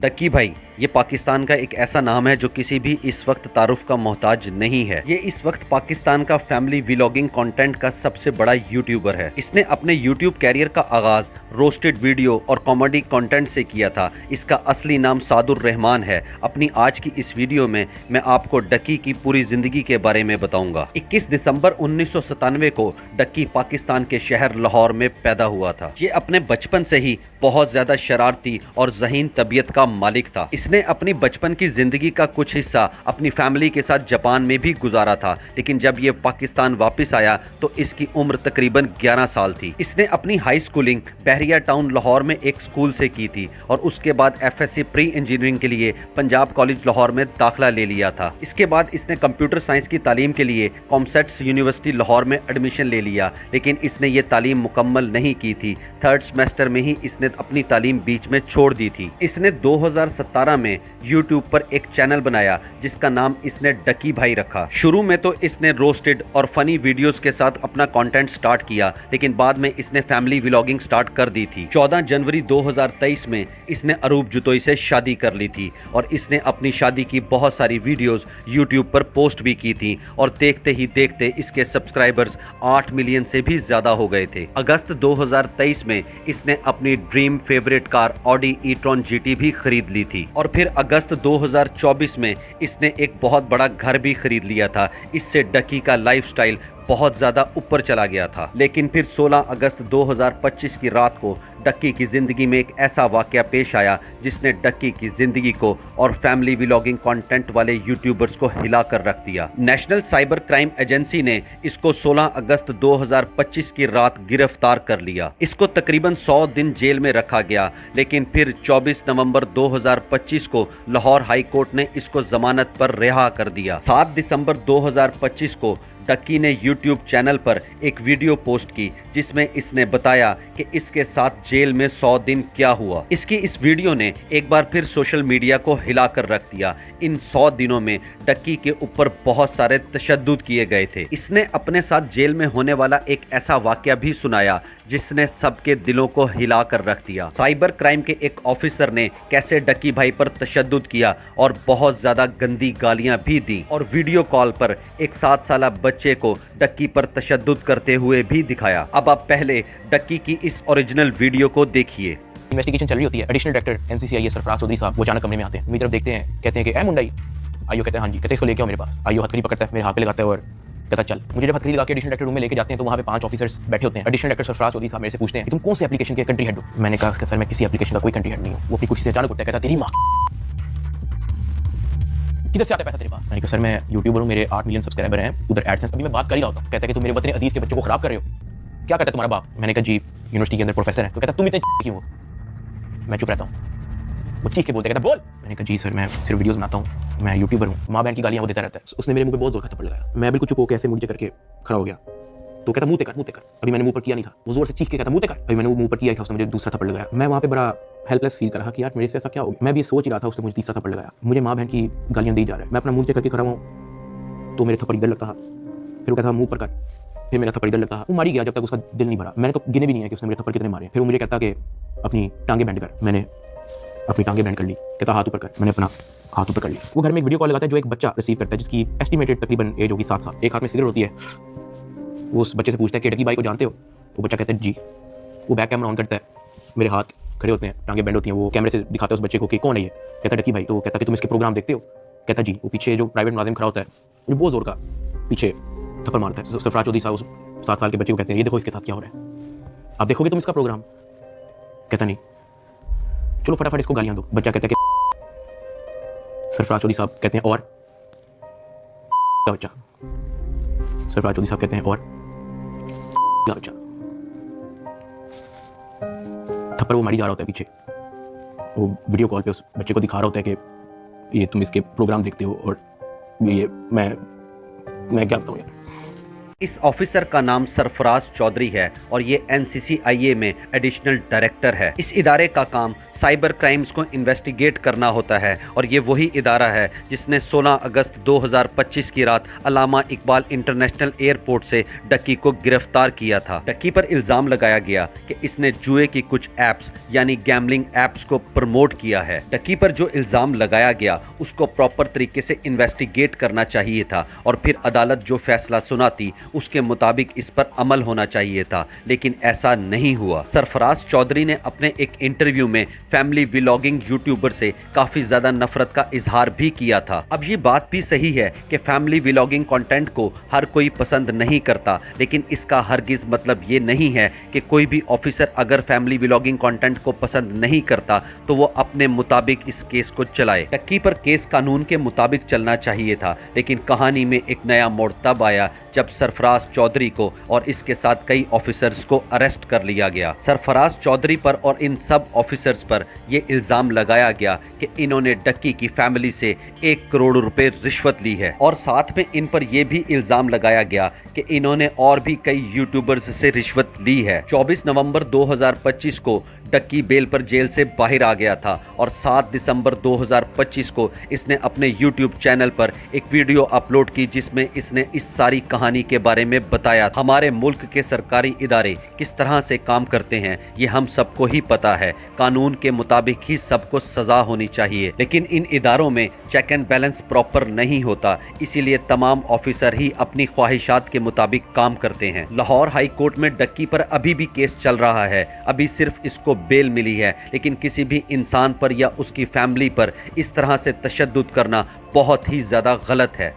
Ducky भाई ये पाकिस्तान का एक ऐसा नाम है जो किसी भी इस वक्त तारुफ का मोहताज नहीं है। ये इस वक्त पाकिस्तान का फैमिली व्लॉगिंग कंटेंट का सबसे बड़ा यूट्यूबर है। इसने अपने यूट्यूब कैरियर का आगाज रोस्टेड वीडियो और कॉमेडी कंटेंट से किया था। इसका असली नाम सादुर रहमान है। अपनी आज की इस वीडियो में मैं आपको डक्की की पूरी जिंदगी के बारे में बताऊंगा। 21 दिसंबर 1997 को डक्की पाकिस्तान के शहर लाहौर में पैदा हुआ था। ये अपने बचपन से ही बहुत ज्यादा शरारती और ज़हीन तबीयत का मालिक था। इसने अपनी बचपन की जिंदगी का कुछ हिस्सा अपनी फैमिली के साथ जापान में भी गुजारा था, लेकिन जब ये पाकिस्तान वापस आया तो इसकी उम्र तकरीबन 11 साल थी। इसने अपनी हाई स्कूलिंग बहरिया टाउन लाहौर में एक स्कूल से की थी और उसके बाद FSc प्री इंजीनियरिंग के लिए पंजाब कॉलेज लाहौर में दाखिला ले लिया था। इसके बाद इसने कंप्यूटर साइंस की तालीम के लिए कॉमसेट्स यूनिवर्सिटी लाहौर में एडमिशन ले लिया, लेकिन इसने ये तालीम मुकम्मल नहीं की थी। थर्ड सेमेस्टर में ही इसने अपनी तालीम बीच में छोड़ दी थी। इसने 2017 में यूट्यूब पर एक चैनल बनाया जिसका नाम इसने डक्की भाई रखा। शुरू में तो इसने रोस्टेड और फनी वीडियोस के साथ अपना कंटेंट स्टार्ट किया, लेकिन बाद में इसने फैमिली व्लॉगिंग स्टार्ट कर दी थी। 14 जनवरी 2023 में इसने अरूप जुतोई से शादी कर ली थी और इसने अपनी शादी की बहुत सारी वीडियोस यूट्यूब पर पोस्ट भी की थी और देखते ही देखते इसके सब्सक्राइबर्स 8 मिलियन से भी ज्यादा हो गए थे। अगस्त 2023 में इसने अपनी dream favourite car Audi e-tron GT भी खरीद ली थी और फिर अगस्त 2024 में इसने एक बहुत बड़ा घर भी खरीद लिया था। इससे डक्की का लाइफस्टाइल बहुत ज्यादा ऊपर चला गया था। लेकिन फिर 16 अगस्त 2025 की रात को डक्की की जिंदगी में एक ऐसा वाकया पेश आया जिसने डक्की की जिंदगी को और फैमिली व्लॉगिंग कंटेंट वाले यूट्यूबर्स को हिला कर रख दिया। नेशनल साइबर क्राइम एजेंसी ने इसको 16 अगस्त 2025 की रात गिरफ्तार कर लिया। इसको तकरीबन 100 दिन जेल में रखा गया, लेकिन फिर 24 नवंबर 2025 को लाहौर हाई कोर्ट ने इसको जमानत पर रिहा कर दिया। 7 दिसंबर 2025 को डक्की ने यूट्यूब चैनल पर एक वीडियो पोस्ट की जिसमें इसने बताया कि इसके साथ जेल में 100 दिन क्या हुआ। इसकी इस वीडियो ने एक बार फिर सोशल मीडिया को हिलाकर रख दिया। इन 100 दिनों में डक्की के ऊपर बहुत सारे तशद्दुद किए गए थे। इसने अपने साथ जेल में होने वाला एक ऐसा वाकया भी सुनाया जिसने सबके दिलों को हिला कर रख दिया। साइबर क्राइम के एक ऑफिसर ने कैसे डक्की भाई पर तशद्दुद किया और बहुत ज्यादा गंदी गालियां भी दी और वीडियो कॉल पर एक 7 साल बच्चे को डक्की पर तशद्दुद करते हुए भी दिखाया। अब आप पहले डक्की की इस ओरिजिनल वीडियो को देखिए। इन्वेस्टिगेशन चल रही होती है। Additional director NCCI Sarfaraz Chaudhary साहब वो अचानक कमरे में आते हैं, मेरी तरफ देखते हैं, कहते हैं कि ए मुंडाई आइयो। कहते हैं हाँ जी। कहते हैं इसको लेके आओ मेरे पास। आइयो हथकड़ी पकड़ता है, मेरे हाथ पे लगाता है और कहता चल। मुझे जब हथकड़ी लगा के एडिशनल डायरेक्टर रूम में लेके जाते हैं तो वहाँ पे 5 ऑफिसर्स बैठे होते हैं। एडिशनल डायरेक्टर सरफराज चौधरी साहब मेरे से पूछते हैं कि तुम कौन से एप्लीकेशन के कंट्री हेड हो। मैंने कहा सर मैं किसी एप्लीकेशन का कोई कंट्री हेड नहीं हूँ। वो अपनी कुर्सी से अचानक उठता है, कहता तेरी माँ किधर से आता है पैसा तेरे पास। मैंने कहा सर मैं यूट्यूबर हूँ, मेरे 8 मिलियन सब्सक्राइबर हैं, उधर एडसेंस अभी मैं बात कर ही रहा होता। कहता है कि तुम मेरे वतन अजीज के बच्चों को खराब कर रहे हो। क्या कहता है तुम्हारा बाप। मैंने कहा जी यूनिवर्सिटी के अंदर प्रोफेसर है। तो कहता तुम इतने क्यों हो। मैं चुप रहता हूँ। वो चीख के बोलते, कहता बोल। मैंने कहा जी सर मैं सिर्फ वीडियोस बनाता हूँ, मैं यूट्यूबर हूँ। माँ बहन की गालियाँ वो देता रहता है। उसने मेरे मुंह पे बहुत जोर का थप्पड़ लगाया। मैं बिल्कुल चुप होकर ऐसे मुझे करके खड़ा हो गया। तो कहता मुंह ते कर। अभी मैंने मुंह पर किया नहीं था। वो जोर से चीख के कहता मुंह ते कर। अभी मैंने वो मुंह पर किया था, उसने मुझे दूसरा थप्पड़ लगाया। मैं वहाँ पे बड़ा हेल्पलेस फील कर रहा कि यार मेरे से ऐसा क्या हो गया। मैं भी सोच ही रहा था, उसने मुझे तीसरा थप्पड़ लगाया। मुझे माँ बहन की गालियाँ दी जा रहा है। मैं अपना मुंह करके खड़ा हूँ तो मेरे थप्पड़ इधर लगता। फिर वो कहता मुंह पर कर, फिर मेरा थप्पड़ इधर लगता। वो मारी गया जब तक उसका दिल नहीं भरा। मैंने तो गिने भी नहीं है कि उसने मेरे थप्पड़ कितने मारे। फिर वो मुझे कहता कि अपनी टांगे बैंड कर। मैंने अपनी टांगे बैंड कर ली। कहता हाथ ऊपर कर। मैंने अपना हाथ ऊपर कर लिया। वो घर में एक वीडियो कॉल लगाता है जो एक बच्चा रिसीव करता है जिसकी एस्टिमेटेड तकरीबन एज होगी 7 साल। एक हाथ में सिगरेट होती है। वो उस बच्चे से पूछता है कि डक्की भाई को जानते हो। वो बच्चा कहता है जी। वो बैक कैमरा ऑन करता है, मेरे हाथ खड़े होते हैं, टांगे बैंड होती हैं। वो कैमरे से दिखाता है उस बच्चे को कि कौन है ये। कहता है डक्की भाई। तो वो कहता है कि तुम इसके प्रोग्राम देखते हो। कहता जी। वो पीछे जो प्राइवेट मुलाजिम खड़ा होता है वो बहुत जोर का पीछे थप्पड़ मारता है। सरफराज चौधरी साहब उस 7 साल के बच्चे को कहते हैं ये देखो इसके साथ क्या हो रहा है, आप देखोगे तुम इसका प्रोग्राम। कहता नहीं, चलो फटाफट इसको गालियां दो। बच्चा कहता है कि सरफराज चौधरी साहब कहते हैं और बच्चा। सरफराज चौधरी साहब कहते हैं और बच्चा। थप्पड़ वो मारी जा रहा होता है पीछे। वो वीडियो कॉल पे उस बच्चे को दिखा रहा होता है कि ये तुम इसके प्रोग्राम देखते हो और ये मैं क्या बताऊँ यार। इस ऑफिसर का नाम सरफराज चौधरी है और ये NCCIA में एडिशनल डायरेक्टर है। इस इदारे का काम साइबर क्राइम्स को इन्वेस्टिगेट करना होता है और ये वही इदारा है जिसने 16 अगस्त 2025 की रात अल्लामा इकबाल इंटरनेशनल एयरपोर्ट से डक्की को गिरफ्तार किया था। डक्की पर इल्जाम लगाया गया कि इसने जुए की कुछ एप्स यानी गैम्बलिंग एप्स को प्रमोट किया है। डक्की पर जो इल्जाम लगाया गया उसको प्रॉपर तरीके से इन्वेस्टिगेट करना चाहिए था और फिर अदालत जो फैसला सुनाती उसके मुताबिक इस पर अमल होना चाहिए था, लेकिन ऐसा नहीं हुआ। सरफराज चौधरी ने अपने एक इंटरव्यू में फैमिली व्लॉगिंग यूट्यूबर से काफी ज्यादा नफरत का इजहार भी किया था। अब ये बात भी सही है कि फैमिली व्लॉगिंग कंटेंट को हर कोई पसंद नहीं करता, लेकिन इसका हरगिज मतलब ये नहीं है कि कोई भी ऑफिसर अगर फैमिली व्लॉगिंग कंटेंट को पसंद नहीं करता तो वो अपने मुताबिक इस केस को चलाए। डक्की पर केस कानून के मुताबिक चलना चाहिए था, लेकिन कहानी में एक नया मोड़ तब आया जब सरफराज चौधरी को और इसके साथ कई ऑफिसर्स को अरेस्ट कर लिया गया। सरफराज चौधरी पर और इन सब ऑफिसर्स पर यह इल्जाम लगाया गया कि इन्होंने डक्की की फैमिली से 1 करोड़ रुपए रिश्वत ली है और साथ में इन पर यह भी इल्जाम लगाया गया कि इन्होंने और भी कई यूट्यूबर्स से रिश्वत ली है। 24 नवंबर 2025 को डक्की बेल पर जेल से बाहर आ गया था और 7 दिसंबर 2025 को इसने अपने यूट्यूब चैनल पर एक वीडियो अपलोड की जिसमें इसने इस सारी कहानी के बारे में बताया। हमारे मुल्क के सरकारी इदारे किस तरह से काम करते हैं ये हम सबको ही पता है। कानून के मुताबिक ही सबको सजा होनी चाहिए, लेकिन इन इदारों में चेक एंड बैलेंस प्रॉपर नहीं होता, इसीलिए तमाम ऑफिसर ही अपनी ख्वाहिशात के मुताबिक काम करते हैं। लाहौर हाई कोर्ट में डक्की पर अभी भी केस चल रहा है। अभी सिर्फ इसको बेल मिली है, लेकिन किसी भी इंसान पर या उसकी फैमिली पर इस तरह से तशद्दुद करना बहुत ही ज्यादा गलत है।